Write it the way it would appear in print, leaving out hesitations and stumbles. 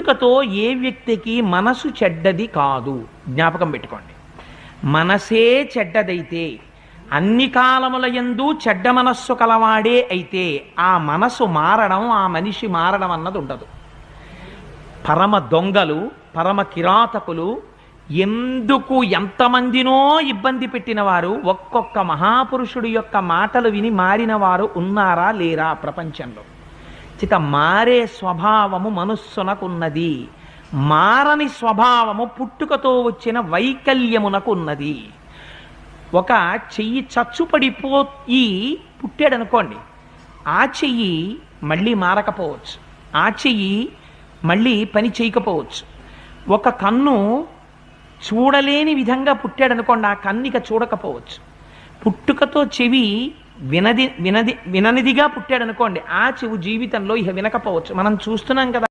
పుట్టుకతో ఏ వ్యక్తికి మనసు చెడ్డది కాదు, జ్ఞాపకం పెట్టుకోండి. మనసే చెడ్డదైతే, అన్ని కాలముల యందు చెడ్డ మనస్సు కలవాడే అయితే ఆ మనసు మారడం, ఆ మనిషి మారడం అన్నది ఉండదు. పరమ దొంగలు, పరమ కిరాతకులు, ఎందుకు ఎంతమందినో ఇబ్బంది పెట్టిన వారు, ఒక్కొక్క మహాపురుషుడి యొక్క మాటలు విని మారిన వారు ఉన్నారా లేరా ప్రపంచంలో? చిత మారే స్వభావము మనస్సునకున్నది. మారని స్వభావము పుట్టుకతో వచ్చిన వైకల్యమునకున్నది. ఒక చెయ్యి చచ్చుపడిపోయి పుట్టాడనుకోండి, ఆ చెయ్యి మళ్ళీ మారకపోవచ్చు, ఆ చెయ్యి మళ్ళీ పని చేయకపోవచ్చు. ఒక కన్ను చూడలేని విధంగా పుట్టాడనుకోండి, ఆ కన్నిక చూడకపోవచ్చు. పుట్టుకతో చెవి విననిదిగా పుట్టాడనుకోండి, ఆ చెవు జీవితంలో ఇక వినకపోవచ్చు. మనం చూస్తున్నాం కదా.